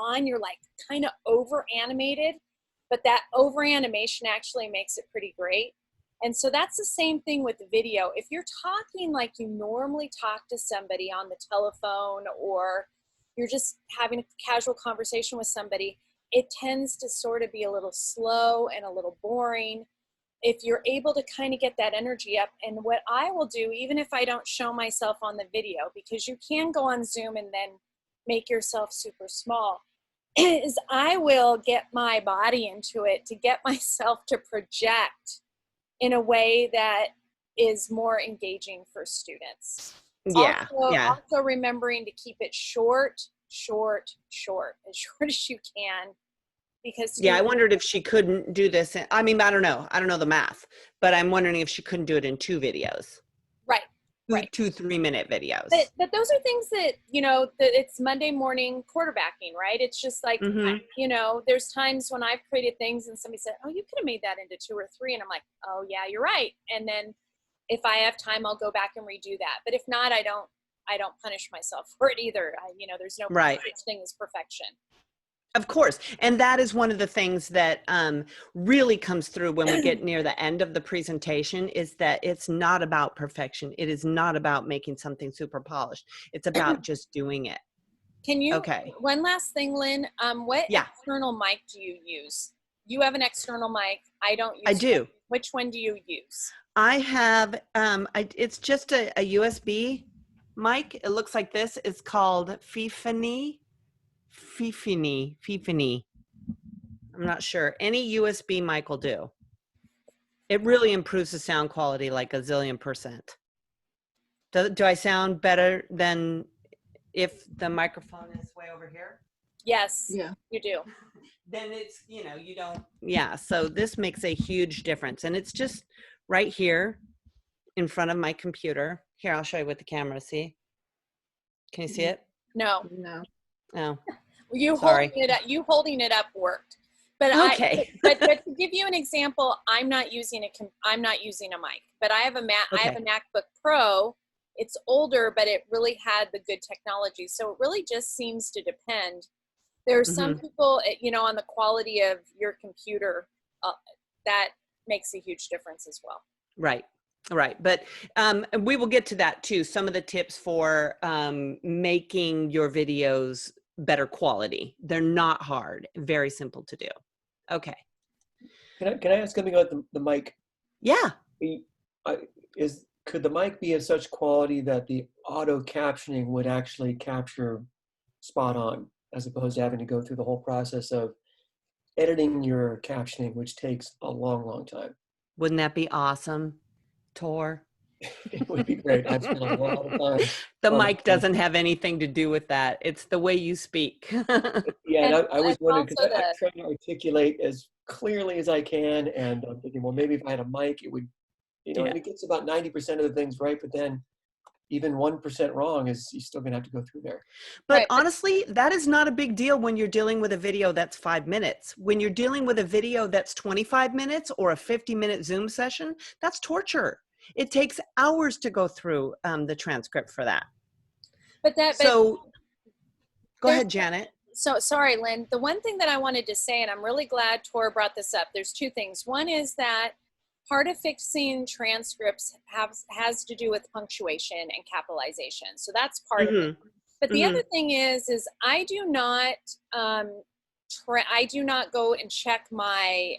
on, you're like kind of over animated, but that over animation actually makes it pretty great. And so that's the same thing with the video. If you're talking like you normally talk to somebody on the telephone, or you're just having a casual conversation with somebody, it tends to sort of be a little slow and a little boring. If you're able to kind of get that energy up, and what I will do, even if I don't show myself on the video, because you can go on Zoom and then make yourself super small, is I will get my body into it to get myself to project in a way that is more engaging for students. Yeah. Also remembering to keep it short, as short as you can. Because I wondered if she couldn't do this. I mean, I don't know the math, but I'm wondering if she couldn't do it in 2 videos. Right. 2 3-minute videos. But those are things that, it's Monday morning quarterbacking, right? It's just like, there's times when I've created things and somebody said, oh, you could have made that into 2 or 3. And I'm like, oh yeah, you're right. And then if I have time, I'll go back and redo that. But if not, I don't punish myself for it either. There's no such thing as perfection. Of course. And that is one of the things that really comes through when we get near the end of the presentation, is that it's not about perfection. It is not about making something super polished. It's about just doing it. Can you, one last thing, Lynn, what external mic do you use? You have an external mic. I don't use I do. One. Which one do you use? I have, it's just a USB mic. It looks like this. It's called Fifini. I'm not sure. Any USB mic will do. It really improves the sound quality like a zillion %. Do I sound better than if the microphone is way over here? Yes, you do. Then it's, you don't, so this makes a huge difference. And it's just right here in front of my computer. Here, I'll show you with the camera, see? Can you see it? No. Oh. You holding it up worked, but but to give you an example, I'm not using a mic, but I have a MacBook Pro. It's older, but it really had the good technology. So it really just seems to depend. There are some people, on the quality of your computer, that makes a huge difference as well. Right. But we will get to that too. Some of the tips for making your videos better quality. They're not hard, very simple to do. Okay. Can I ask something about the mic? Yeah. Could the mic be of such quality that the auto captioning would actually capture spot on, as opposed to having to go through the whole process of editing your captioning, which takes a long, long time? Wouldn't that be awesome, Tor? It would be great. I've spent a lot of time. The mic doesn't have anything to do with that. It's the way you speak. And I was wondering, because I'm trying to articulate as clearly as I can, and I'm thinking, well, maybe if I had a mic, it would, and it gets about 90% of the things right, but then even 1% wrong you're still gonna have to go through there. But honestly, that is not a big deal when you're dealing with a video that's 5 minutes. When you're dealing with a video that's 25 minutes or a 50-minute Zoom session, that's torture. It takes hours to go through the transcript for that. Go ahead, Janet. So sorry, Lynn. The one thing that I wanted to say, and I'm really glad Tor brought this up, there's 2 things. One is that part of fixing transcripts has to do with punctuation and capitalization. So that's part of it. But the other thing is I do not go and check my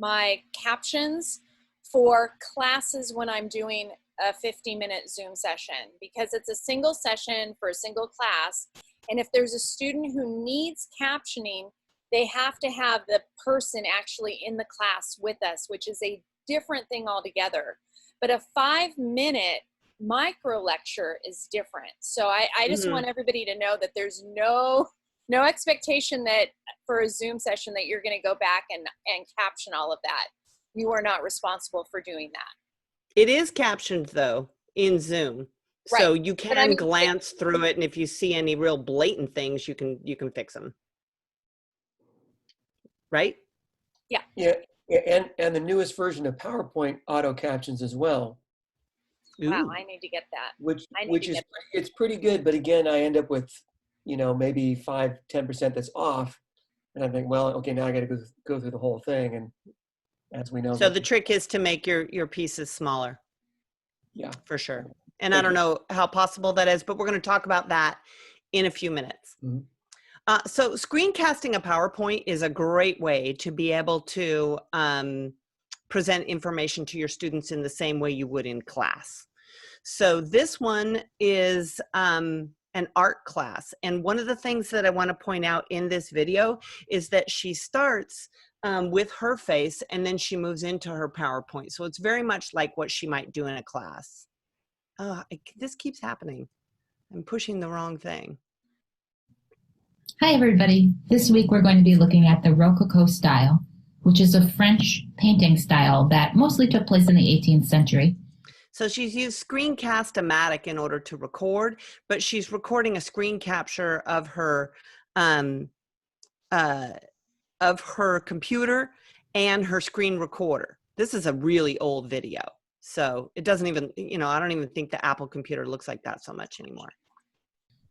my captions for classes when I'm doing a 50-minute Zoom session, because it's a single session for a single class. And if there's a student who needs captioning, they have to have the person actually in the class with us, which is a different thing altogether. But a 5-minute micro lecture is different. So I just want everybody to know that there's no expectation that for a Zoom session that you're going to go back and caption all of that. You are not responsible for doing that. It is captioned though in Zoom. Right. So you can glance through it, and if you see any real blatant things, you can fix them. Right? Yeah. And the newest version of PowerPoint auto captions as well. Wow, I need to get that. Which is it's pretty good, but again, I end up with maybe 5-10% that's off. And I think, well, okay, now I got to go through the whole thing. And as we know. So the trick is to make your pieces smaller. Yeah. For sure. And I don't know how possible that is, but we're going to talk about that in a few minutes. Mm-hmm. So screencasting a PowerPoint is a great way to be able to present information to your students in the same way you would in class. So this one is an art class. And one of the things that I want to point out in this video is that she starts with her face and then she moves into her PowerPoint. So it's very much like what she might do in a class. This keeps happening. I'm pushing the wrong thing. Hi, everybody. This week we're going to be looking at the Rococo style, which is a French painting style that mostly took place in the 18th century. So she's used Screencast-O-Matic in order to record, but she's recording a screen capture of her computer and her screen recorder. This is a really old video. So it doesn't even, I don't even think the Apple computer looks like that so much anymore.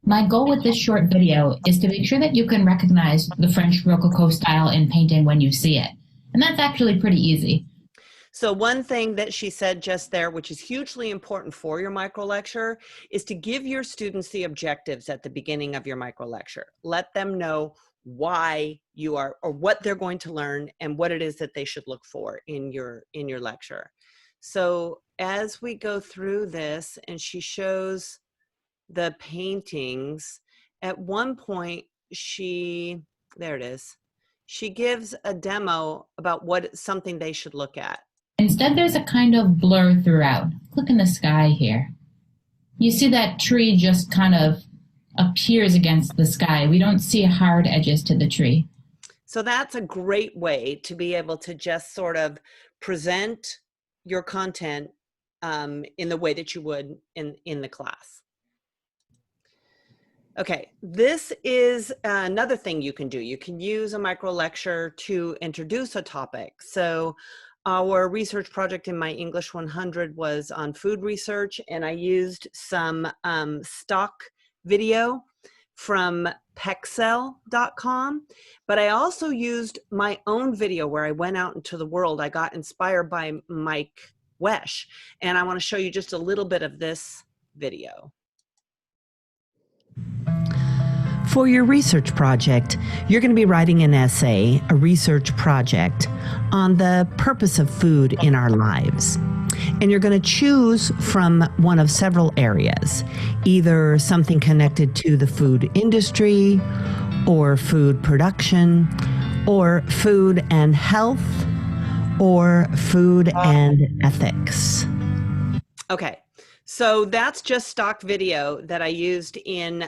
My goal with this short video is to make sure that you can recognize the French Rococo style in painting when you see it. And that's actually pretty easy. So one thing that she said just there, which is hugely important for your micro lecture, is to give your students the objectives at the beginning of your micro lecture. Let them know why you are, or what they're going to learn and what it is that they should look for in your lecture. So as we go through this and she shows the paintings, at one point there it is, she gives a demo about something they should look at. Instead, there's a kind of blur throughout. Look in the sky here. You see that tree just kind of appears against the sky. We don't see hard edges to the tree. So that's a great way to be able to just sort of present your content in the way that you would in the class. Okay, this is another thing you can do. You can use a micro lecture to introduce a topic. So our research project in my English 100 was on food research, and I used some stock video from pexel.com, but I also used my own video where I went out into the world. I got inspired by Mike Wesh, and I want to show you just a little bit of this video. For your research project, you're going to be writing an essay, a research project, on the purpose of food in our lives. And you're going to choose from one of several areas, either something connected to the food industry, or food production, or food and health, or food and ethics. Okay, so that's just stock video that I used in,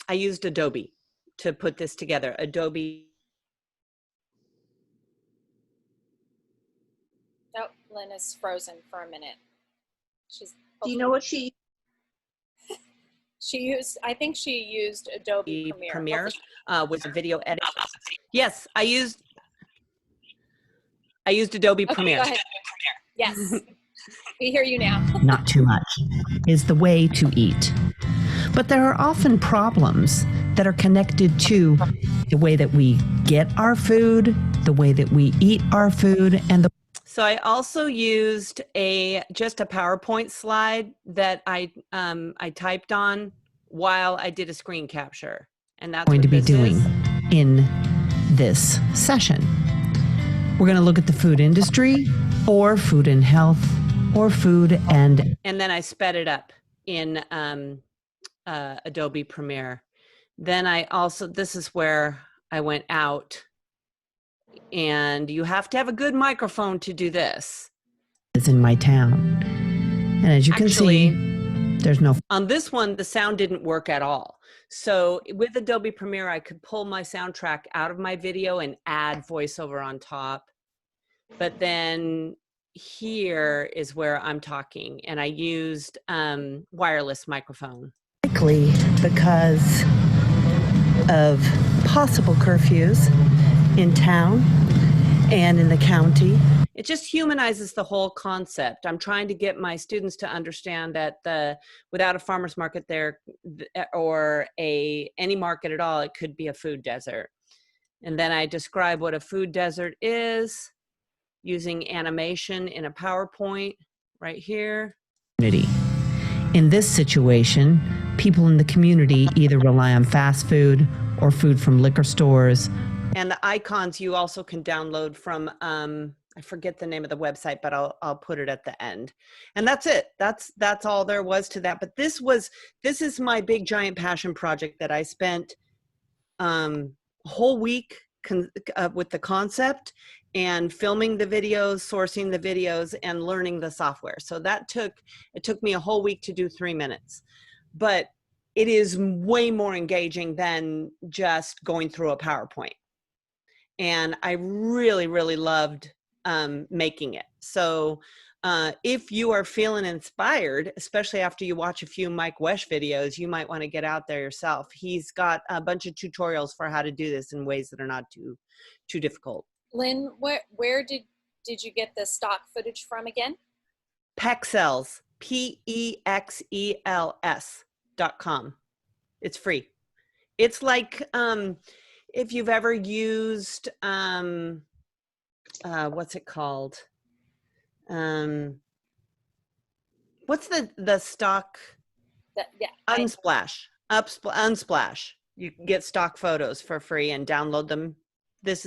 I used Adobe to put this together. Adobe. Oh, Lynn is frozen for a minute. Do you know what she used? I think she used Adobe Premiere. Was a video edit. Yes, I used Adobe Premiere. Go ahead. Yes, we hear you now. Not too much is the way to eat. But there are often problems that are connected to the way that we get our food, the way that we eat our food, and the. So I also used just a PowerPoint slide that I typed on while I did a screen capture, and that's going what to be this doing is. In this session. We're going to look at the food industry, or food and health, or food and. And then I sped it up in Adobe Premiere. Then I also, this is where I went out, and you have to have a good microphone to do this. Is in my town. And as you can see, there's no. On this one, the sound didn't work at all. So with Adobe Premiere, I could pull my soundtrack out of my video and add voiceover on top. But then here is where I'm talking, and I used wireless microphone. Likely because of possible curfews in town and in the county. It just humanizes the whole concept. I'm trying to get my students to understand that without a farmer's market there, or any market at all, it could be a food desert. And then I describe what a food desert is using animation in a PowerPoint right here. In this situation, people in the community either rely on fast food or food from liquor stores. And the icons you also can download from, I forget the name of the website, but I'll put it at the end. And that's it. That's all there was to that. But this is my big giant passion project that I spent a whole week with the concept and filming the videos, sourcing the videos, and learning the software. So it took me a whole week to do 3 minutes. But it is way more engaging than just going through a PowerPoint. And I really, really loved making it. So if you are feeling inspired, especially after you watch a few Mike Wesch videos, you might want to get out there yourself. He's got a bunch of tutorials for how to do this in ways that are not too difficult. Lynn, where did you get the stock footage from again? Pexels, PEXELS.com. It's free. It's like if you've ever used what's it called? What's the stock? Unsplash. Unsplash. You can get stock photos for free and download them. It's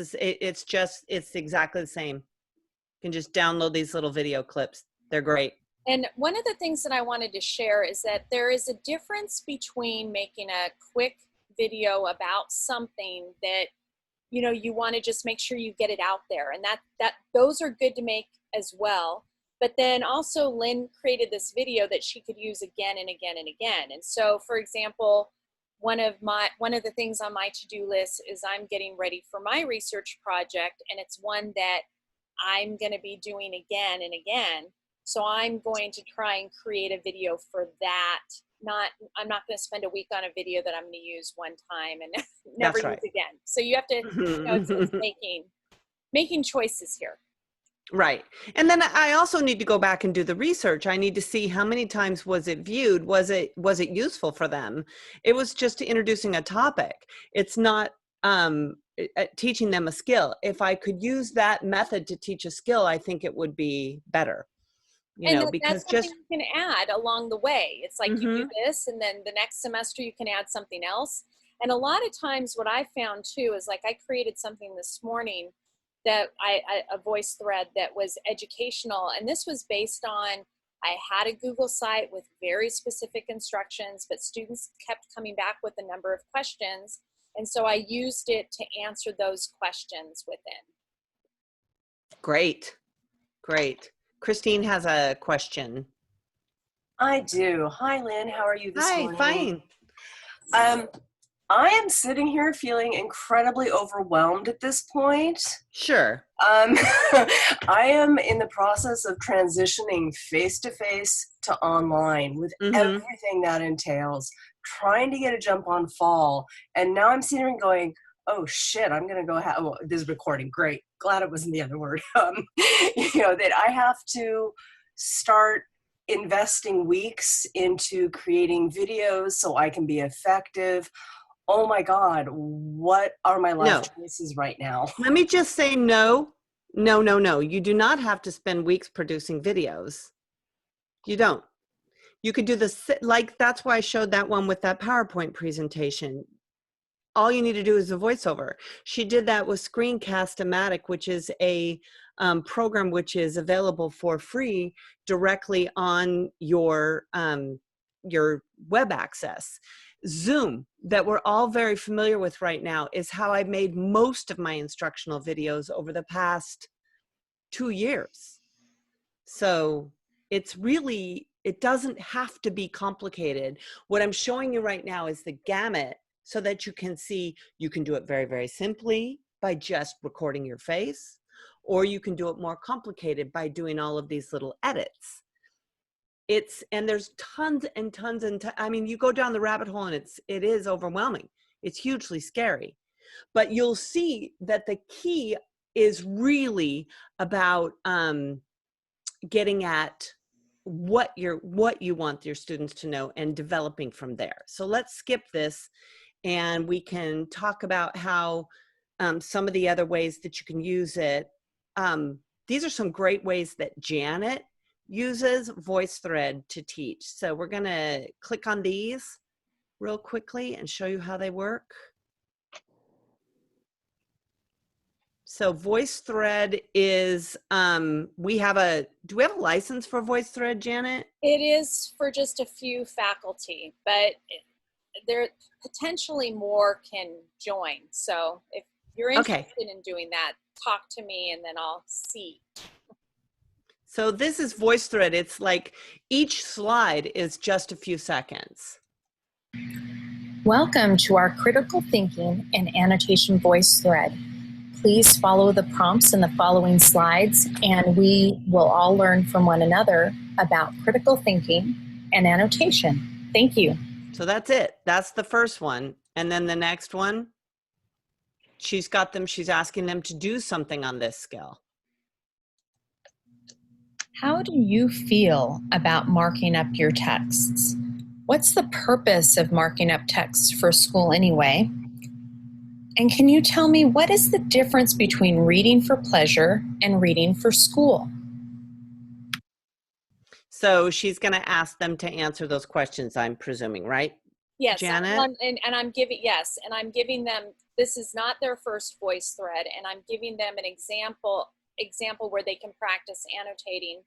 exactly the same. You can just download these little video clips. They're great. And one of the things that I wanted to share is that there is a difference between making a quick video about something that, you know, you want to just make sure you get it out there, and that those are good to make as well. But then also Lynn created this video that she could use again and again and again. And so, for example, one of the things on my to-do list is I'm getting ready for my research project, and it's one that I'm going to be doing again and again. So I'm going to try and create a video for that. I'm not going to spend a week on a video that I'm going to use one time and never use again. So you have to, you know, it's making choices here. Right. And then I also need to go back and do the research. I need to see how many times was it viewed? Was it useful for them? It was just introducing a topic. It's not teaching them a skill. If I could use that method to teach a skill, I think it would be better. Because that's something you can add along the way. It's like you do this, and then the next semester you can add something else. And a lot of times what I found too is, like, I created something this morning that a voice thread that was educational. And this was based on, I had a Google site with very specific instructions, but students kept coming back with a number of questions. And so I used it to answer those questions within. Great. Christine has a question. I do. Hi, Lynn. How are you this morning? Hi, fine. I am sitting here feeling incredibly overwhelmed at this point. Sure. I am in the process of transitioning face-to-face to online with everything that entails, trying to get a jump on fall. And now I'm sitting here going, oh shit, I'm going to go this is recording. Great. Glad it wasn't the other word. That I have to start investing weeks into creating videos so I can be effective. Oh my God, what are my life choices right now? Let me just say no. You do not have to spend weeks producing videos. You don't. You could do this, like, that's why I showed that one with that PowerPoint presentation. All you need to do is a voiceover. She did that with Screencast-O-Matic, which is a program which is available for free directly on your web access. Zoom, that we're all very familiar with right now, is how I made most of my instructional videos over the past 2 years. So it's really, it doesn't have to be complicated. What I'm showing you right now is the gamut, so that you can see you can do it very, very simply by just recording your face, or you can do it more complicated by doing all of these little edits. And there's tons and tons I mean, you go down the rabbit hole and it is overwhelming. It's hugely scary. But you'll see that the key is really about getting at what you want your students to know and developing from there. So let's skip this and we can talk about how some of the other ways that you can use it. These are some great ways that Janet uses VoiceThread to teach. So we're going to click on these real quickly and show you how they work. So VoiceThread is, do we have a license for VoiceThread, Janet? It is for just a few faculty, but there potentially more can join. So if you're interested in doing that, talk to me and then I'll see. So this is VoiceThread. It's like each slide is just a few seconds. Welcome to our critical thinking and annotation VoiceThread. Please follow the prompts in the following slides and we will all learn from one another about critical thinking and annotation. Thank you. So that's it. That's the first one. And then the next one, she's asking them to do something on this skill. How do you feel about marking up your texts? What's the purpose of marking up texts for school anyway? And can you tell me what is the difference between reading for pleasure and reading for school? So she's going to ask them to answer those questions, I'm presuming, right? Yes, Janet? I'm giving them, this is not their first VoiceThread, and I'm giving them an example where they can practice annotating.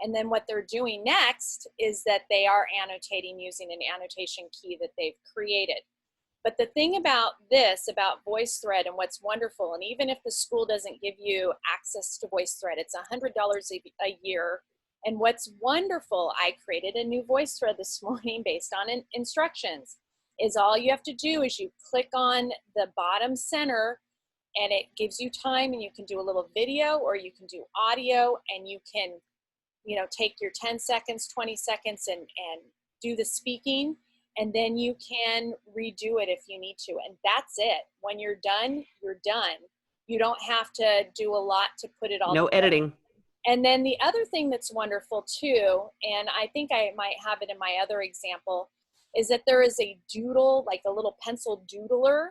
And then what they're doing next is that they are annotating using an annotation key that they've created. But the thing about VoiceThread and what's wonderful, and even if the school doesn't give you access to VoiceThread, it's $100 a year. And what's wonderful, I created a new VoiceThread this morning based on instructions, is all you have to do is you click on the bottom center and it gives you time, and you can do a little video or you can do audio, and you can, take your 10 seconds, 20 seconds and do the speaking, and then you can redo it if you need to. And that's it. When you're done, you're done. You don't have to do a lot to put it all together. Editing. And then the other thing that's wonderful too, and I think I might have it in my other example, is that there is a doodle, like a little pencil doodler,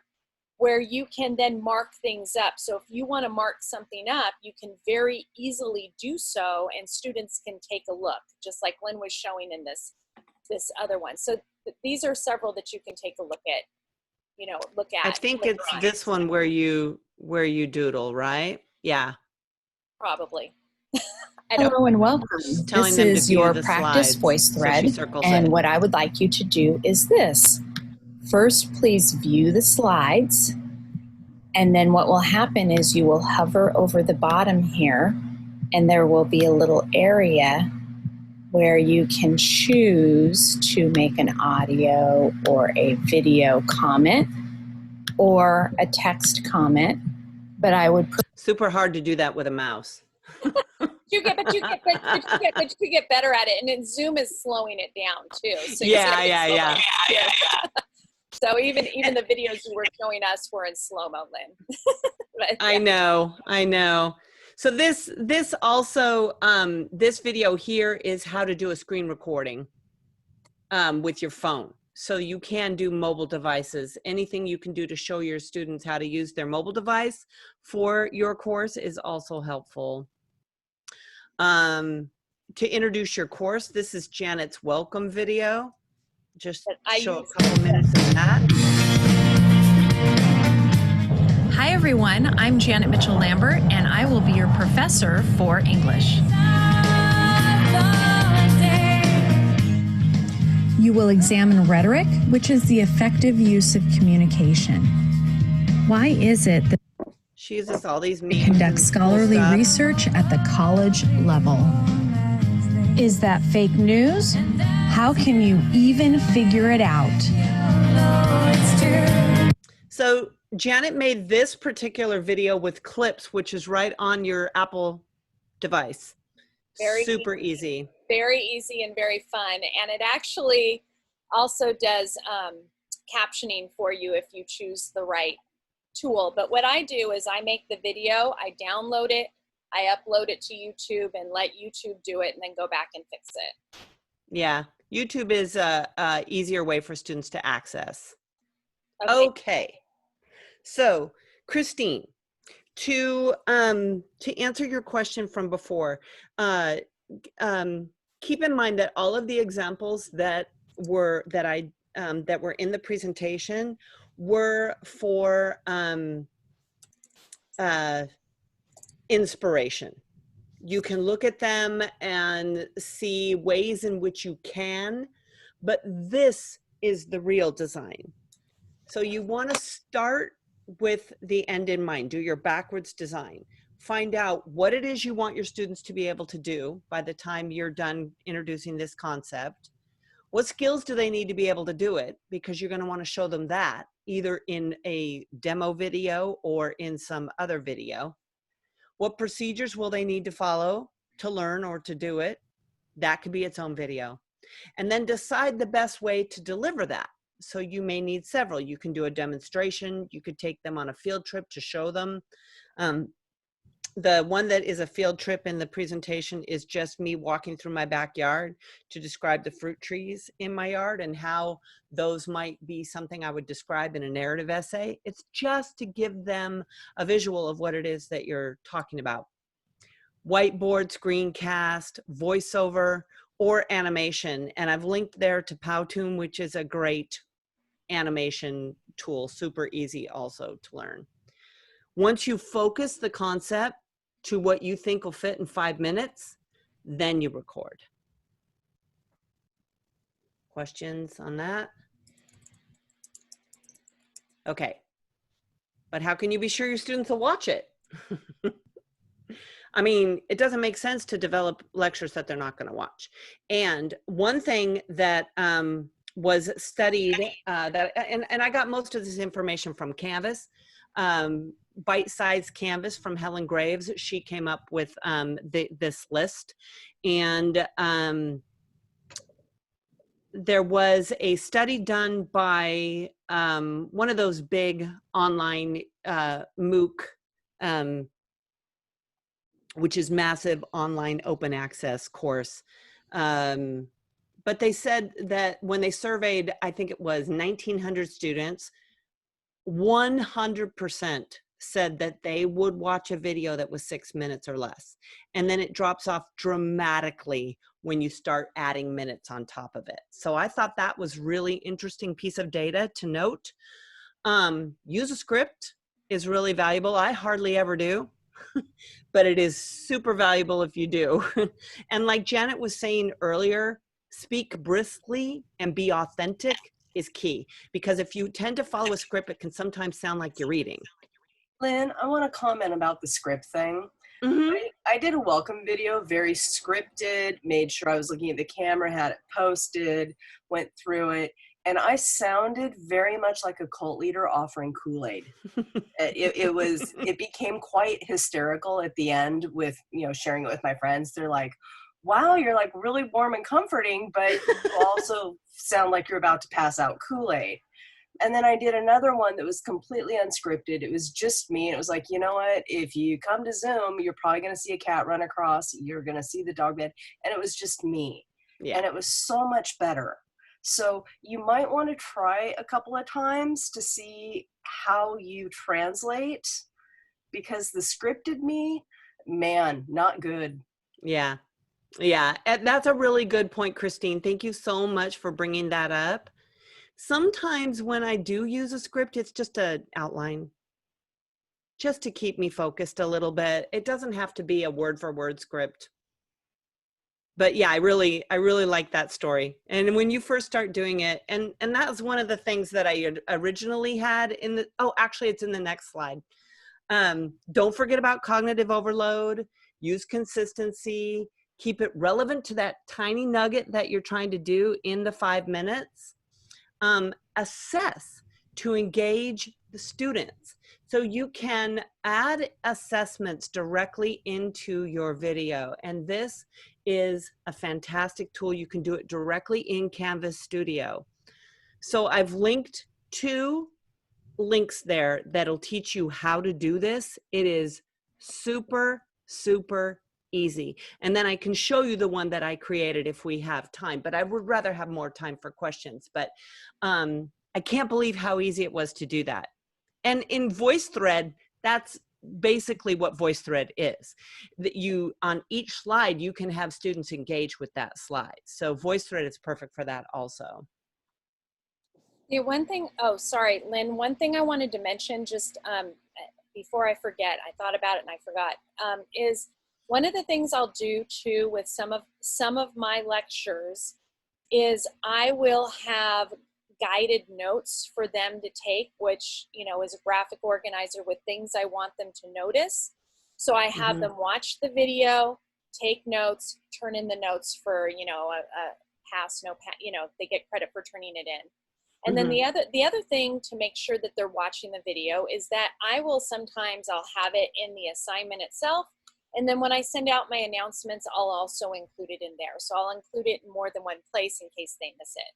where you can then mark things up. So if you want to mark something up, you can very easily do so, and students can take a look, just like Lynn was showing in this other one. So these are several that you can take a look at. I think it's this one where you doodle, right? Yeah. Probably. Hello and welcome. This is your practice VoiceThread, and what I would like you to do is this. First, please view the slides, and then what will happen is you will hover over the bottom here, and there will be a little area where you can choose to make an audio or a video comment or a text comment, but I would super hard to do that with a mouse. You get better at it, and then Zoom is slowing it down too. So yeah. So even the videos you were showing us were in slow-mo, Lynn. But, I know. So this also, this video here is how to do a screen recording with your phone. So you can do mobile devices. Anything you can do to show your students how to use their mobile device for your course is also helpful. To introduce your course, this is Janet's welcome video. Just show a couple minutes of that. Hi everyone, I'm Janet Mitchell-Lambert and I will be your professor for English. You will examine rhetoric, which is the effective use of communication. Why is it that she uses all these memes conduct scholarly research at the college level? Is that fake news? How can you even figure it out? So Janet made this particular video with clips, which is right on your Apple device. Super easy. Very easy and very fun. And it actually also does captioning for you if you choose the right tool. But what I do is I make the video, I download it, I upload it to YouTube and let YouTube do it and then go back and fix it. Yeah, YouTube is a easier way for students to access. Okay. So Christine, to answer your question from before, keep in mind that all of the examples that were in the presentation were for inspiration. You can look at them and see ways in which you can, but this is the real design. So you want to start with the end in mind. Do your backwards design. Find out what it is you want your students to be able to do by the time you're done introducing this concept. What skills do they need to be able to do it? Because you're going to want to show them that either in a demo video or in some other video. What procedures will they need to follow to learn or to do it? That could be its own video. And then decide the best way to deliver that. So you may need several. You can do a demonstration. You could take them on a field trip to show them. The one that is a field trip in the presentation is just me walking through my backyard to describe the fruit trees in my yard and how those might be something I would describe in a narrative essay. It's just to give them a visual of what it is that you're talking about. Whiteboard, screencast, voiceover, or animation. And I've linked there to Powtoon, which is a great animation tool, super easy also to learn. Once you focus the concept to what you think will fit in 5 minutes, then you record. Questions on that? Okay. But how can you be sure your students will watch it? I mean, it doesn't make sense to develop lectures that they're not going to watch. And one thing that was studied, and I got most of this information from Canvas, bite-sized Canvas from Helen Graves. She came up with this list. And there was a study done by one of those big online MOOC, which is massive online open access course. But they said that when they surveyed, I think it was 1,900 students, 100% said that they would watch a video that was 6 minutes or less. And then it drops off dramatically when you start adding minutes on top of it. So I thought that was really interesting piece of data to note. Use a script is really valuable. I hardly ever do. But it is super valuable if you do. And like Janet was saying earlier, speak briskly and be authentic is key. Because if you tend to follow a script, it can sometimes sound like you're reading. Lynn, I want to comment about the script thing. Mm-hmm. I did a welcome video, very scripted, made sure I was looking at the camera, had it posted, went through it. And I sounded very much like a cult leader offering Kool-Aid. It became quite hysterical at the end with, sharing it with my friends. They're like, wow, you're like really warm and comforting, but you also sound like you're about to pass out Kool-Aid. And then I did another one that was completely unscripted. It was just me. And it was like, you know what? If you come to Zoom, you're probably going to see a cat run across. You're going to see the dog bed. And it was just me. Yeah. And it was so much better. So you might want to try a couple of times to see how you translate, because the scripted me, man, not good. Yeah. Yeah. And that's a really good point, Christine. Thank you so much for bringing that up. Sometimes when I do use a script, it's just an outline, just to keep me focused a little bit. It doesn't have to be a word for word script. But yeah, I really like that story. And when you first start doing it, and that was one of the things that I originally had in the, actually it's in the next slide. Don't forget about cognitive overload, use consistency, keep it relevant to that tiny nugget that you're trying to do in the 5 minutes. Assess to engage the students. So you can add assessments directly into your video. And this is a fantastic tool. You can do it directly in Canvas Studio. So I've linked to links there that'll teach you how to do this. It is super, super easy. And then I can show you the one that I created if we have time, but I would rather have more time for questions. But I can't believe how easy it was to do that. And in VoiceThread, that's basically what VoiceThread is. That you, on each slide, you can have students engage with that slide. So VoiceThread is perfect for that also. Yeah, one thing, oh, sorry, Lynn, one thing I wanted to mention just before I forget, I thought about it and I forgot, is one of the things I'll do too with some of my lectures is I will have guided notes for them to take, which, you know, is a graphic organizer with things I want them to notice. So I have them watch the video, take notes, turn in the notes for, you know, a pass, no pass, you know, they get credit for turning it in. And then the other thing to make sure that they're watching the video is that I'll have it in the assignment itself. And then when I send out my announcements, I'll also include it in there. So I'll include it in more than one place in case they miss it.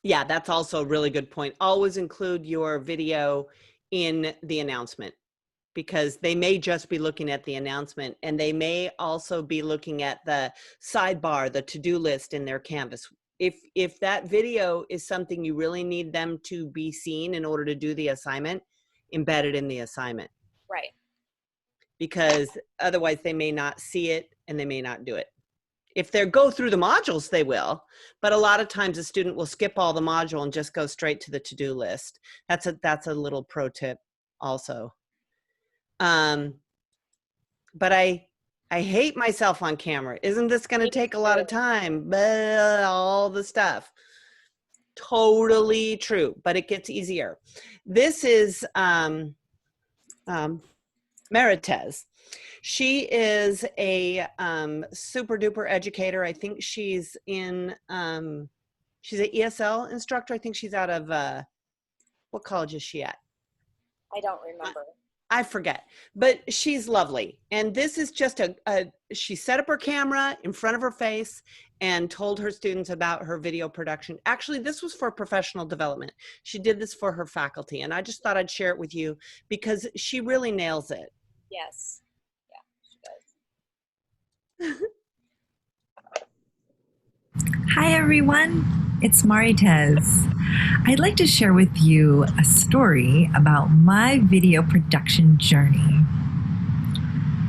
Yeah, that's also a really good point. Always include your video in the announcement, because they may just be looking at the announcement, and they may also be looking at the sidebar, the to-do list in their Canvas. If that video is something you really need them to be seen in order to do the assignment, embed it in the assignment. Right. Because otherwise they may not see it and they may not do it. If they go through the modules, they will, but a lot of times a student will skip all the module and just go straight to the to-do list. That's a little pro tip also. But I hate myself on camera. Isn't this going to take a lot of time? Blah, all the stuff. Totally true, but it gets easier. This is Meritez. She is a super duper educator. I think she's in, she's an ESL instructor. I think she's out of, what college is she at? I don't remember. I forget, but she's lovely. And this is just she set up her camera in front of her face and told her students about her video production. Actually, this was for professional development. She did this for her faculty, and I just thought I'd share it with you because she really nails it. Yes. Yeah, she does. Hi, everyone. It's Maritez. I'd like to share with you a story about my video production journey.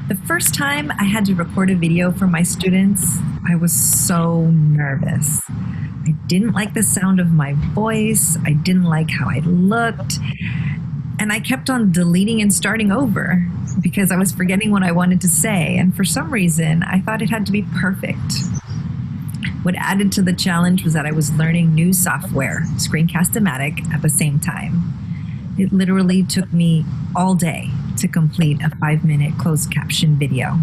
The first time I had to record a video for my students, I was so nervous. I didn't like the sound of my voice. I didn't like how I looked. And I kept on deleting and starting over because I was forgetting what I wanted to say. And for some reason, I thought it had to be perfect. What added to the challenge was that I was learning new software, Screencast-O-Matic, at the same time. It literally took me all day to complete a 5-minute closed caption video.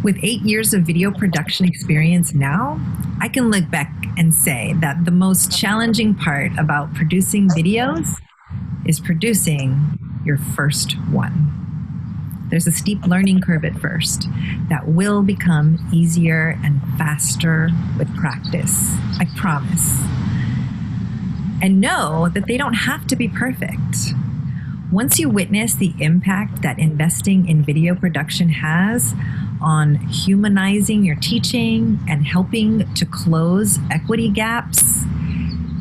With 8 years of video production experience now, I can look back and say that the most challenging part about producing videos is producing your first one. There's a steep learning curve at first that will become easier and faster with practice, I promise. And know that they don't have to be perfect. Once you witness the impact that investing in video production has on humanizing your teaching and helping to close equity gaps,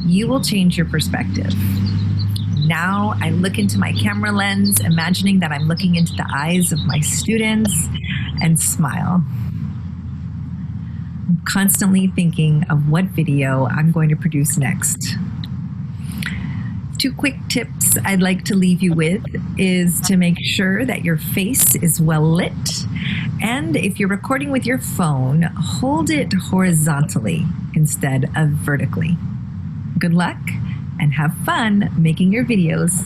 you will change your perspective. Now I look into my camera lens, imagining that I'm looking into the eyes of my students and smile. I'm constantly thinking of what video I'm going to produce next. 2 quick tips I'd like to leave you with is to make sure that your face is well lit. And if you're recording with your phone, hold it horizontally instead of vertically. Good luck. And have fun making your videos.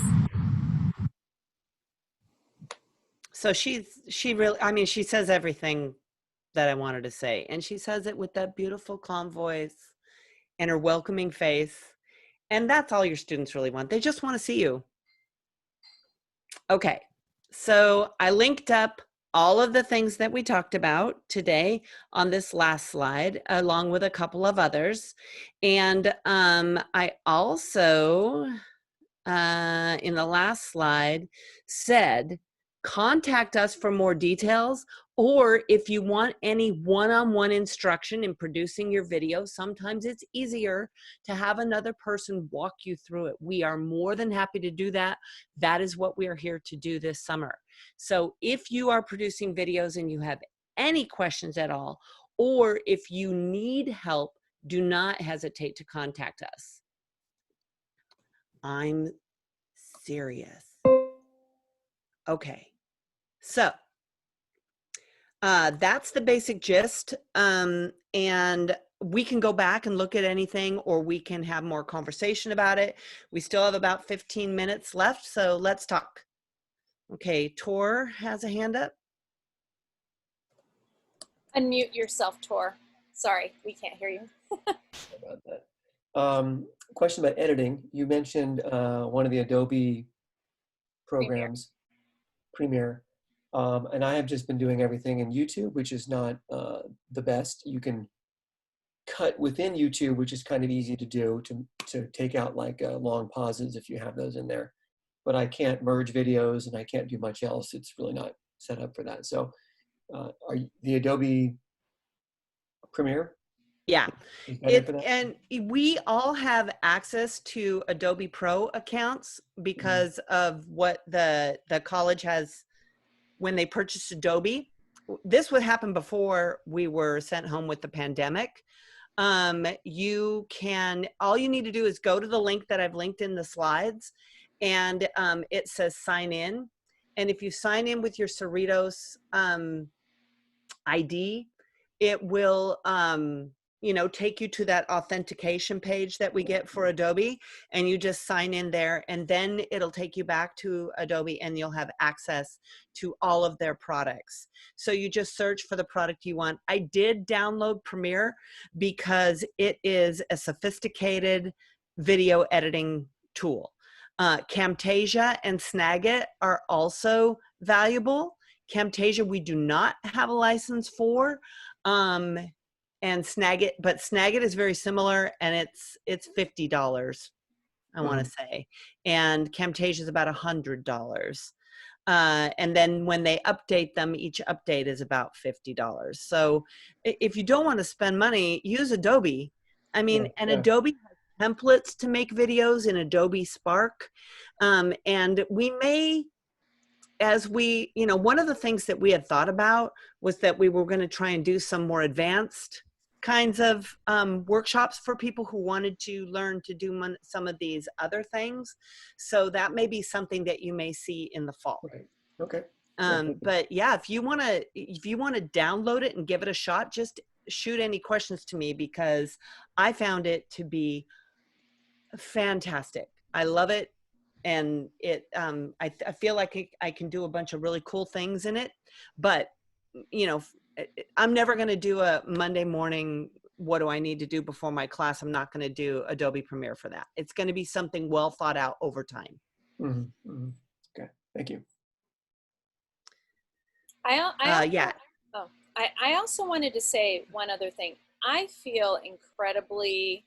So she really, I mean, she says everything that I wanted to say. And she says it with that beautiful, calm voice and her welcoming face. And that's all your students really want. They just want to see you. Okay, so I linked up all of the things that we talked about today on this last slide, along with a couple of others. And I also in the last slide said, contact us for more details, or if you want any one-on-one instruction in producing your video, sometimes it's easier to have another person walk you through it. We are more than happy to do that. That is what we are here to do this summer. So if you are producing videos and you have any questions at all, or if you need help, do not hesitate to contact us. I'm serious. Okay, so that's the basic gist. And we can go back and look at anything, or we can have more conversation about it. We still have about 15 minutes left, so let's talk. Okay, Tor has a hand up. Unmute yourself, Tor. Sorry, we can't hear you. About that. Question about editing. You mentioned one of the Adobe programs, Premiere. And I have just been doing everything in YouTube, which is not the best. You can cut within YouTube, which is kind of easy to do, to take out like long pauses if you have those in there. But I can't merge videos and I can't do much else. It's really not set up for that. So are the Adobe Premiere? Yeah, and we all have access to Adobe Pro accounts because of what the college has when they purchased Adobe. This would happen before we were sent home with the pandemic. You can, all you need to do is go to the link that I've linked in the slides, and it says sign in. And if you sign in with your Cerritos ID, it will you know, take you to that authentication page that we get for Adobe, and you just sign in there, and then it'll take you back to Adobe and you'll have access to all of their products. So you just search for the product you want. I did download Premiere because it is a sophisticated video editing tool. Camtasia and Snagit are also valuable. Camtasia we do not have a license for. And Snagit, but Snagit is very similar, and it's $50, I want to say, and Camtasia is about $100. And then when they update them, each update is about $50. So if you don't want to spend money, use Adobe. I mean, Adobe has templates to make videos in Adobe Spark, and we may, as we, you know, one of the things that we had thought about was that we were going to try and do some more advanced kinds of workshops for people who wanted to learn to do some of these other things. So that may be something that you may see in the fall. Right. Okay. But yeah, if you want to download it and give it a shot, just shoot any questions to me, because I found it to be fantastic. I love it. And it, I feel like I can do a bunch of really cool things in it, but you know, I'm never going to do a Monday morning, what do I need to do before my class? I'm not going to do Adobe Premiere for that. It's going to be something well thought out over time. Okay, thank you. I also wanted to say one other thing. I feel incredibly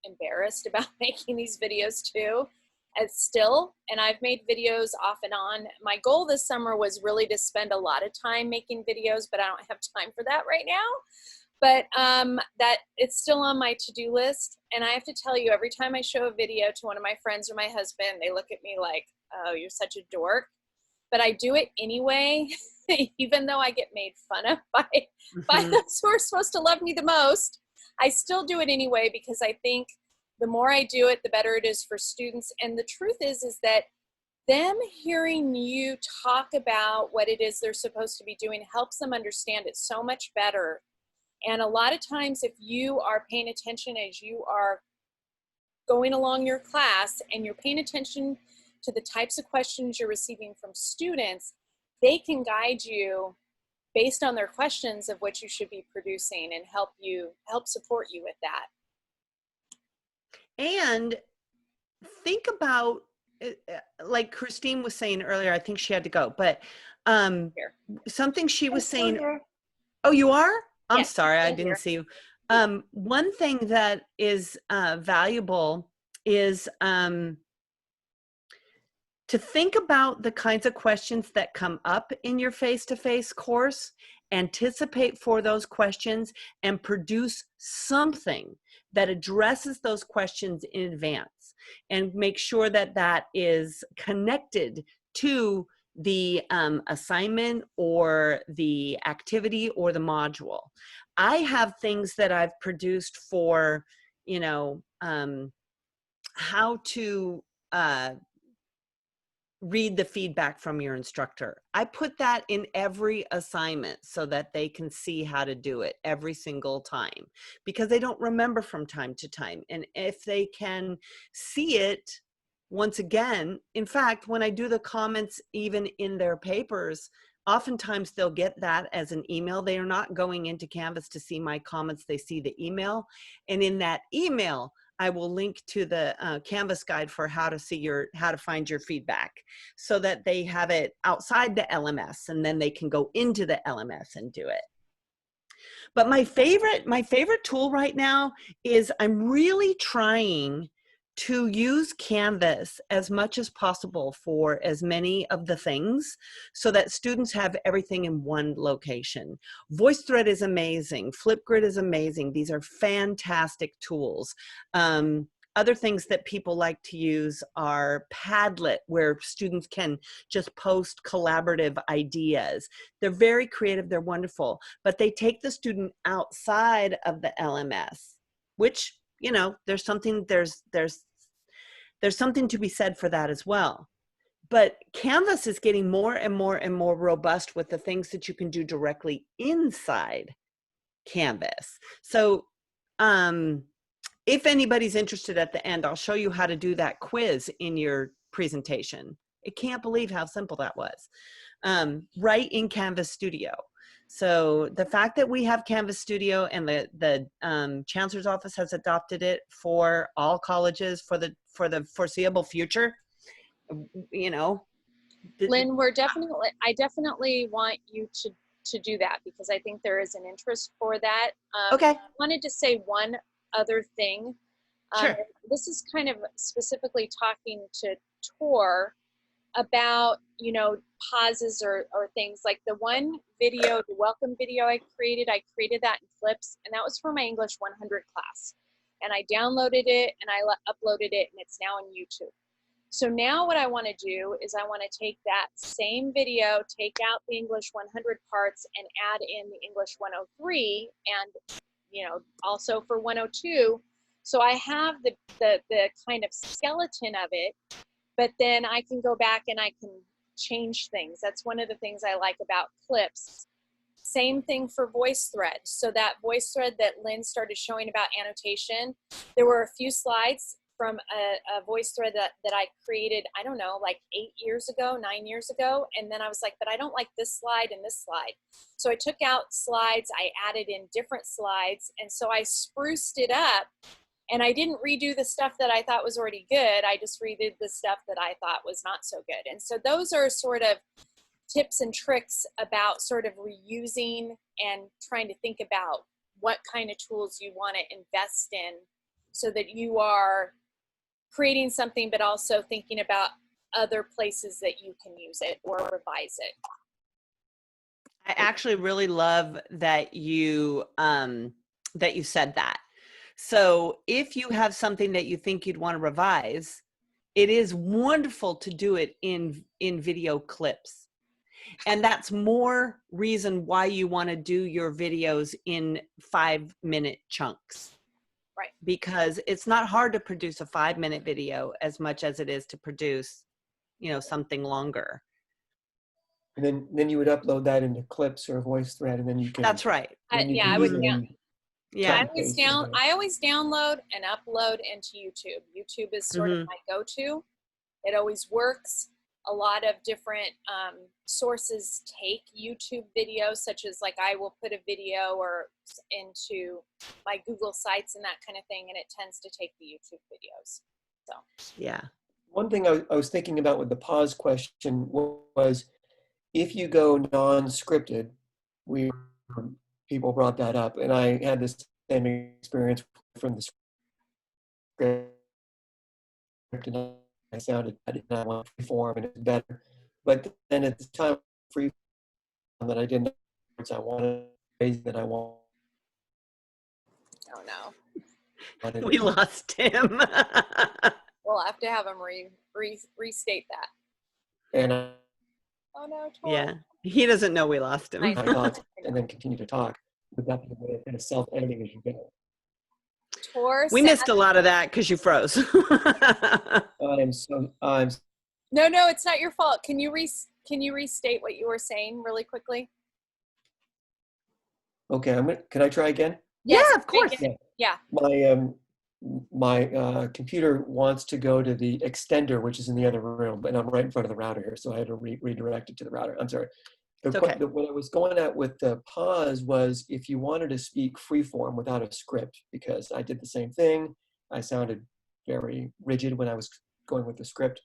embarrassed about making these videos too. And I've made videos off and on. My goal this summer was really to spend a lot of time making videos, but I don't have time for that right now. But that it's still on my to-do list. And I have to tell you, every time I show a video to one of my friends or my husband, they look at me like, oh, you're such a dork. But I do it anyway, even though I get made fun of by those who are supposed to love me the most. I still do it anyway, because I think the more I do it, the better it is for students. And the truth is that them hearing you talk about what it is they're supposed to be doing helps them understand it so much better. And a lot of times, if you are paying attention as you are going along your class and you're paying attention to the types of questions you're receiving from students, they can guide you based on their questions of what you should be producing and help support you with that. And think about, like Christine was saying earlier, I think she had to go, but something she was saying. Oh, you are? I'm sorry, I didn't see you. One thing that is valuable is to think about the kinds of questions that come up in your face-to-face course, anticipate for those questions, and produce something that addresses those questions in advance, and make sure that that is connected to the assignment or the activity or the module. I have things that I've produced for, you know, how to read the feedback from your instructor. I put that in every assignment so that they can see how to do it every single time, because they don't remember from time to time. And if they can see it once again, in fact, when I do the comments even in their papers, oftentimes they'll get that as an email. They are not going into Canvas to see my comments, they see the email. And in that email, I will link to the Canvas guide for how to find your feedback, so that they have it outside the LMS and then they can go into the LMS and do it. But my favorite tool right now is I'm really trying to use Canvas as much as possible for as many of the things, so that students have everything in one location. VoiceThread is amazing. Flipgrid is amazing. These are fantastic tools. Other things that people like to use are Padlet, where students can just post collaborative ideas. They're very creative, they're wonderful, but they take the student outside of the LMS, which, you know, there's something to be said for that as well. But Canvas is getting more and more and more robust with the things that you can do directly inside Canvas. So if anybody's interested, at the end, I'll show you how to do that quiz in your presentation. I can't believe how simple that was, right in Canvas Studio. So the fact that we have Canvas Studio and the Chancellor's Office has adopted it for all colleges for the foreseeable future, you know. Lynn, I definitely want you to do that, because I think there is an interest for that. Okay. I wanted to say one other thing. Sure. This is kind of specifically talking to Tor about, you know, pauses or things like the one video, the welcome video I created that in clips, and that was for my English 100 class. And I downloaded it and I uploaded it, and it's now on YouTube. So now what I want to do is I want to take that same video, take out the English 100 parts, and add in the English 103, and, you know, also for 102. So I have the kind of skeleton of it, but then I can go back and I can change things. That's one of the things I like about clips. Same thing for VoiceThread. So that VoiceThread that Lynn started showing about annotation, there were a few slides from a VoiceThread that I created, I don't know, like 9 years ago. And then I was like, but I don't like this slide and this slide. So I took out slides, I added in different slides, and so I spruced it up. And I didn't redo the stuff that I thought was already good. I just redid the stuff that I thought was not so good. And so those are sort of tips and tricks about sort of reusing and trying to think about what kind of tools you want to invest in, so that you are creating something, but also thinking about other places that you can use it or revise it. I actually really love that you said that. So if you have something that you think you'd want to revise, it is wonderful to do it in video clips. And that's more reason why you want to do your videos in 5-minute chunks. Right. Because it's not hard to produce a 5-minute video as much as it is to produce, you know, something longer. And then you would upload that into clips or VoiceThread, and then you can. That's right. I always download and upload into YouTube. YouTube is sort of my go-to. It always works. A lot of different sources take YouTube videos, such as like I will put a video or into my Google Sites and that kind of thing, and it tends to take the YouTube videos. So yeah. One thing I was thinking about with the pause question was, if you go non-scripted, people brought that up, and I had this same experience from the script. I sounded, I did not want free form and it was better. But then at the time, free form that I didn't know the words I wanted, that I wanted. Oh no. We lost him. We'll have to have him restate that. And oh no, Tor. Yeah, he doesn't know we lost him. My thoughts and then continue to talk. Would that be a way of kind of self-editing as you go? Tor, we missed a lot of that because you froze. No, it's not your fault. Can you restate what you were saying really quickly? Okay, can I try again? Yes, yeah, of course. Yeah. My computer wants to go to the extender, which is in the other room, but I'm right in front of the router here, so I had to redirect it to the router. I'm sorry. Okay. What I was going at with the pause was if you wanted to speak freeform without a script, because I did the same thing. I sounded very rigid when I was going with the script.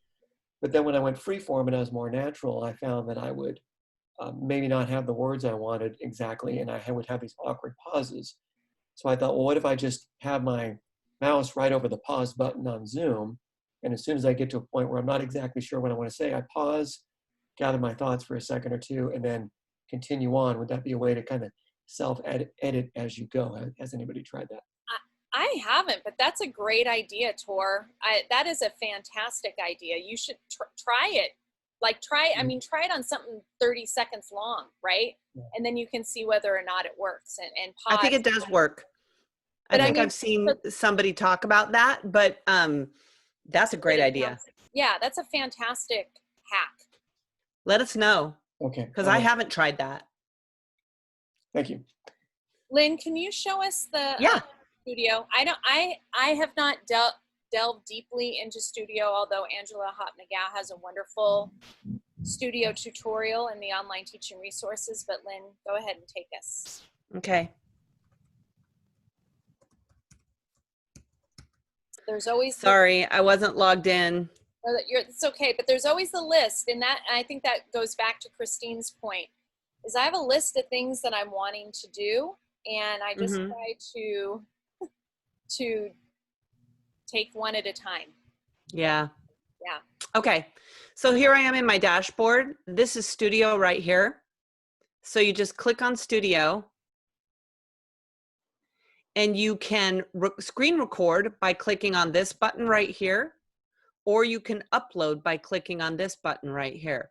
But then when I went freeform and I was more natural, I found that I would maybe not have the words I wanted exactly, and I would have these awkward pauses. So I thought, well, what if I just have my mouse right over the pause button on Zoom, and as soon as I get to a point where I'm not exactly sure what I want to say, I pause, gather my thoughts for a second or two, and then continue on. Would that be a way to kind of self-edit as you go? Has anybody tried that? I haven't, but that's a great idea, Tor. That is a fantastic idea. You should try it. Try it on something 30 seconds long, right? Yeah. And then you can see whether or not it works and pause. I think it does work. I think I've seen somebody talk about that, but that's a great idea. Yeah, that's a fantastic hack. Let us know. Okay. Because I haven't tried that. Thank you. Lynn, can you show us the studio? I have not delved deeply into studio, although Angela Hopp-Nagao has a wonderful studio tutorial in the online teaching resources. But Lynn, go ahead and take us. Okay. There's always sorry, I wasn't logged in. It's okay, but there's always the list, and I think that goes back to Christine's point. Is I have a list of things that I'm wanting to do, and I just try to take one at a time. Yeah. Yeah. Okay, so here I am in my dashboard. This is Studio right here. So you just click on Studio. And you can screen record by clicking on this button right here, or you can upload by clicking on this button right here.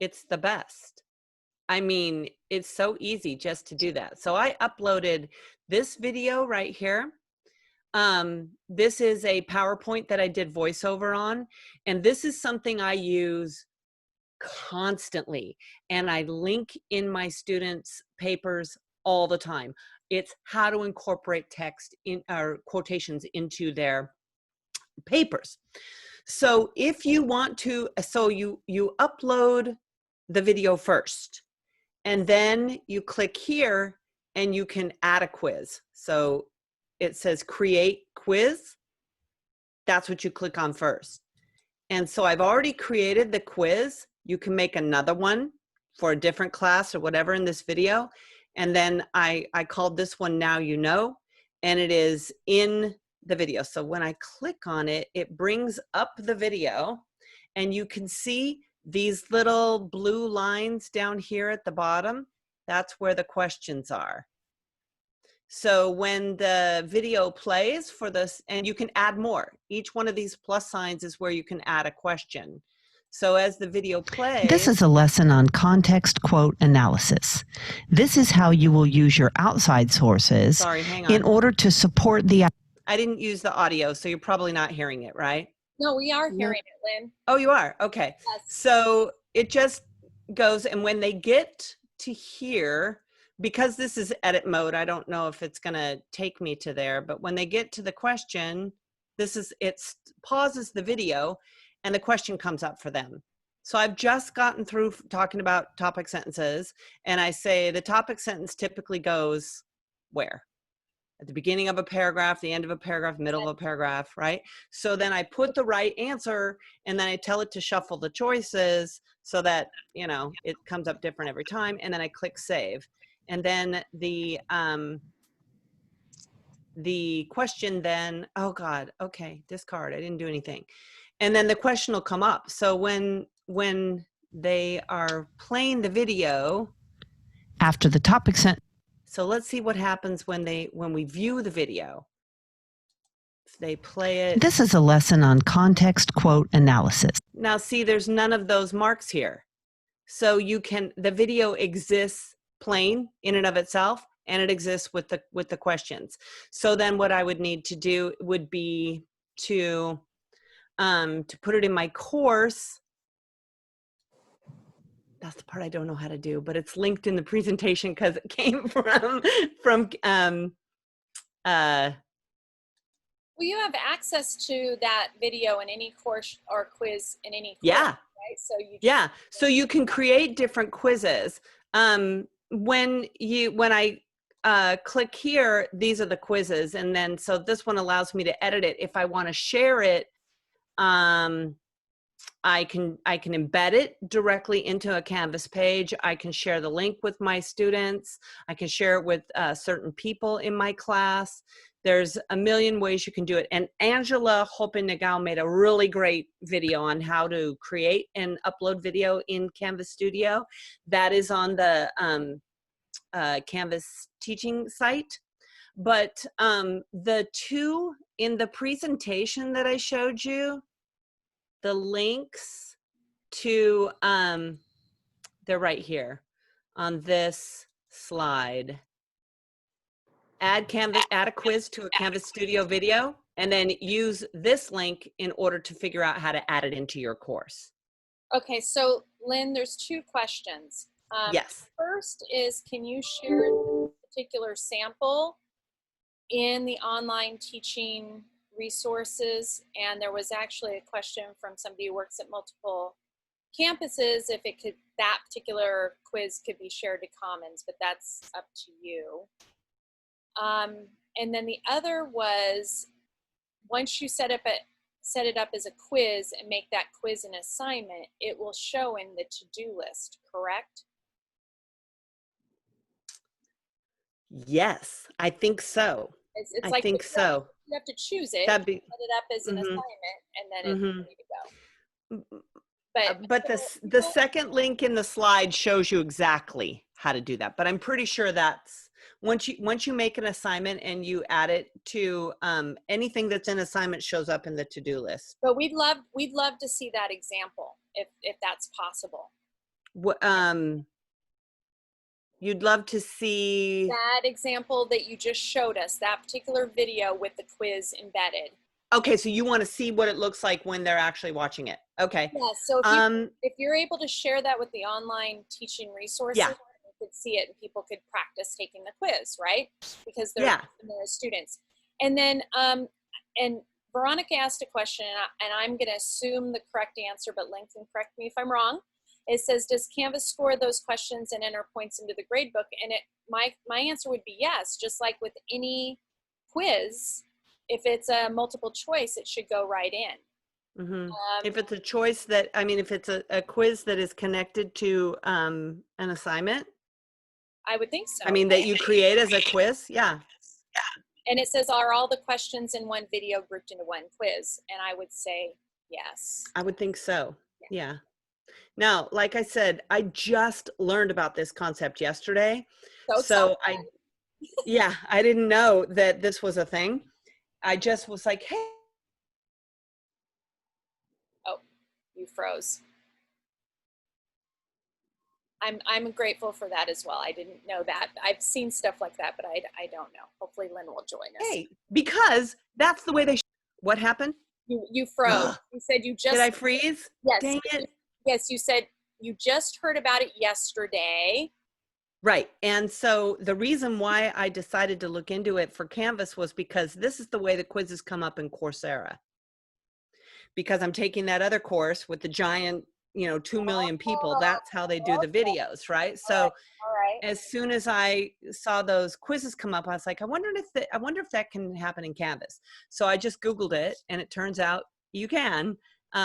It's the best. I mean, it's so easy just to do that. So I uploaded this video right here. This is a PowerPoint that I did voiceover on, and this is something I use constantly, and I link in my students' papers all the time. It's how to incorporate text in or quotations into their papers. So if you want to, so you upload the video first, and then you click here and you can add a quiz. So it says create quiz. That's what you click on first. And so I've already created the quiz. You can make another one for a different class or whatever in this video. And then I called this one Now You Know, and it is in the video. So when I click on it, it brings up the video, and you can see these little blue lines down here at the bottom. That's where the questions are. So when the video plays for this, and you can add more. Each one of these plus signs is where you can add a question. So as the video plays... This is a lesson on context quote analysis. This is how you will use your outside sources in order to support the... I didn't use the audio, so you're probably not hearing it, right? No, we are hearing it, Lynn. Oh, you are? Okay. Yes. So it just goes, and when they get to here, because this is edit mode, I don't know if it's going to take me to there, but when they get to the question, it pauses the video, and the question comes up for them. So I've just gotten through talking about topic sentences, and I say the topic sentence typically goes where? At the beginning of a paragraph, the end of a paragraph, middle of a paragraph, right? So then I put the right answer, and then I tell it to shuffle the choices so that, you know, it comes up different every time, and then I click save. And then the question then, oh God, okay, discard, I didn't do anything. And then the question will come up. So when they are playing the video after the topic sent. So let's see what happens when we view the video. If they play it. This is a lesson on context quote analysis. Now see, there's none of those marks here. So the video exists plain in and of itself, and it exists with the questions. So then what I would need to do would be to put it in my course. That's the part I don't know how to do, but it's linked in the presentation because it came from well, you have access to that video in any course or quiz in any course, yeah. Right? So so you can create different quizzes. When I click here, these are the quizzes, and then so this one allows me to edit it. If I want to share it, I can embed it directly into a Canvas page. I can share the link with my students. I can share it with certain people in my class. There's a million ways you can do it. And Angela Hopin-Nagao made a really great video on how to create and upload video in Canvas Studio. That is on the Canvas teaching site. But the two in the presentation that I showed you, the links to, they're right here on this slide. Add a quiz to a Canvas Studio video, and then use this link in order to figure out how to add it into your course. Okay, so Lynn, there's two questions. Yes. First is, can you share a particular sample in the online teaching resources? And there was actually a question from somebody who works at multiple campuses if that particular quiz could be shared to Commons, but that's up to you. And then the other was, once you set it up as a quiz and make that quiz an assignment, it will show in the to-do list, correct? Yes, I think so. It's I like think so. You have to choose it, That'd be, set it up as an assignment, and then it's ready to go. But the second link in the slide shows you exactly how to do that. But I'm pretty sure that's once you make an assignment and you add it to anything that's an assignment shows up in the to-do list. But we'd love to see that example if that's possible. You'd love to see that example that you just showed us, that particular video with the quiz embedded. Okay, so you want to see what it looks like when they're actually watching it. Okay. Yeah, so if you're able to share that with the online teaching resources, yeah. you could see it and people could practice taking the quiz, right? Because they're students. And then, and Veronica asked a question, and I'm going to assume the correct answer, but Lynn can correct me if I'm wrong. It says, does Canvas score those questions and enter points into the gradebook? And my answer would be yes, just like with any quiz. If it's a multiple choice, it should go right in. Mm-hmm. If it's a choice that, if it's a quiz that is connected to an assignment. I would think so. That you create as a quiz, yeah. And it says, are all the questions in one video grouped into one quiz? And I would say yes. I would think so, yeah. Now, like I said, I just learned about this concept yesterday. So I didn't know that this was a thing. I just was like, hey. Oh, you froze. I'm grateful for that as well. I didn't know that. I've seen stuff like that, but I don't know. Hopefully Lynn will join us. Hey, because that's the way they what happened? You froze. You said you just. Did I freeze? Yes. Dang it. Yes, you said you just heard about it yesterday. Right. And so the reason why I decided to look into it for Canvas was because this is the way the quizzes come up in Coursera. Because I'm taking that other course with the giant, 2 million people. That's how they do the videos, right? So all right. As soon as I saw those quizzes come up, I was like, I wonder if that can happen in Canvas. So I just Googled it, and it turns out you can.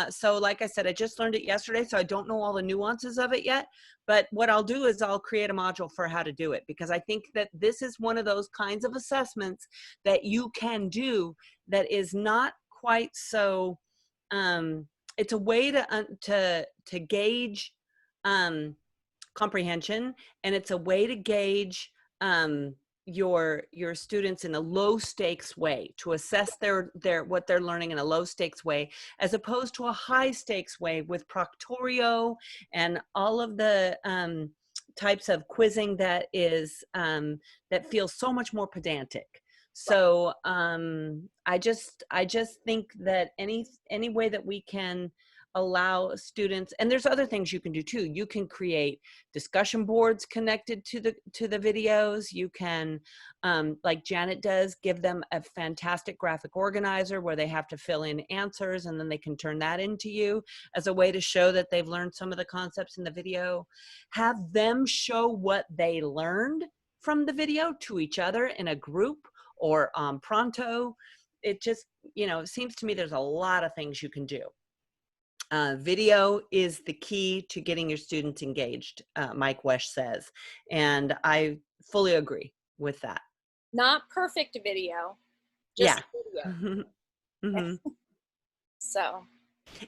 So like I said, I just learned it yesterday, so I don't know all the nuances of it yet. But what I'll do is I'll create a module for how to do it, because I think that this is one of those kinds of assessments that you can do that is not quite so it's a way to gauge comprehension, and it's a way to gauge your students in a low stakes way, to assess their what they're learning in a low stakes way, as opposed to a high stakes way with proctorio and all of the types of quizzing that is that feels so much more pedantic. So I just think that any way that we can allow students, and there's other things you can do too. You can create discussion boards connected to the videos. You can, like Janet does, give them a fantastic graphic organizer where they have to fill in answers, and then they can turn that into you as a way to show that they've learned some of the concepts in the video. Have them show what they learned from the video to each other in a group or pronto. It just, it seems to me there's a lot of things you can do. Video is the key to getting your students engaged, Mike Wesch says, and I fully agree with that. Not perfect video, just video. Mm-hmm. So.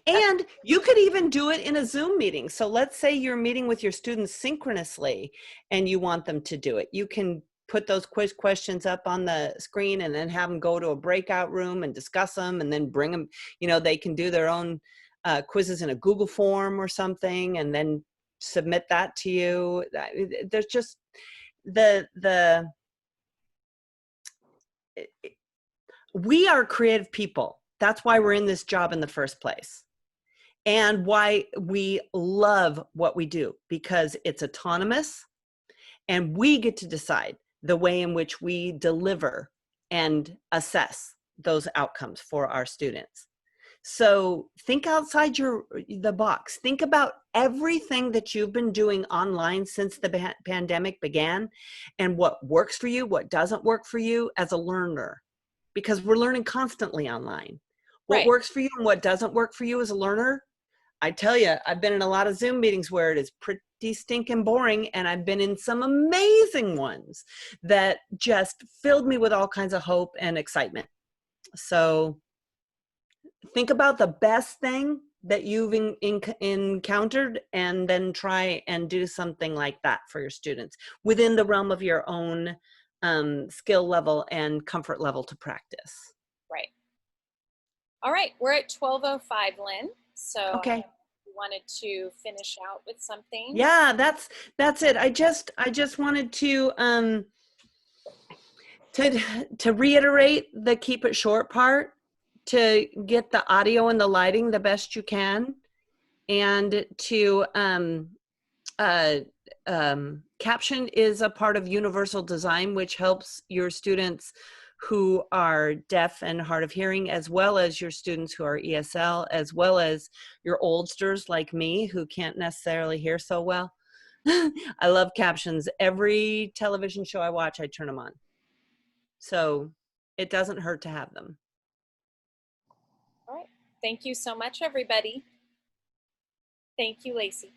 And you could even do it in a Zoom meeting. So let's say you're meeting with your students synchronously and you want them to do it. You can put those quiz questions up on the screen and then have them go to a breakout room and discuss them, and then bring them, they can do their own quizzes in a Google form or something, and then submit that to you. There's just we are creative people. That's why we're in this job in the first place, and why we love what we do, because it's autonomous and we get to decide the way in which we deliver and assess those outcomes for our students. So think outside the box. Think about everything that you've been doing online since the pandemic began, and what works for you, what doesn't work for you as a learner, because we're learning constantly online. What works for you and what doesn't work for you as a learner, I tell you, I've been in a lot of Zoom meetings where it is pretty stinking boring, and I've been in some amazing ones that just filled me with all kinds of hope and excitement. So think about the best thing that you've encountered, and then try and do something like that for your students within the realm of your own skill level and comfort level to practice. Right. All right, we're at 12:05, Lynn. So okay. I wanted to finish out with something. Yeah, that's it. I just wanted to reiterate the keep it short part, to get the audio and the lighting the best you can, and to caption is a part of universal design, which helps your students who are deaf and hard of hearing, as well as your students who are ESL, as well as your oldsters like me who can't necessarily hear so well. I love captions. Every television show I watch, I turn them on. So it doesn't hurt to have them. All right. Thank you so much, everybody. Thank you, Lacey.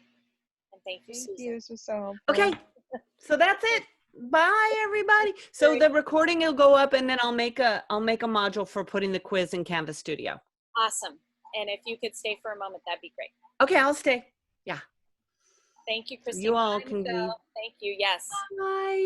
And thank you, Susan. Thank you. This was so helpful. Okay. So that's it. Bye, everybody. So the recording will go up, and then I'll make a module for putting the quiz in Canvas Studio. Awesome. And if you could stay for a moment, that'd be great. Okay, I'll stay. Yeah. Thank you, Christine. You all can be. Thank you. Yes. Bye.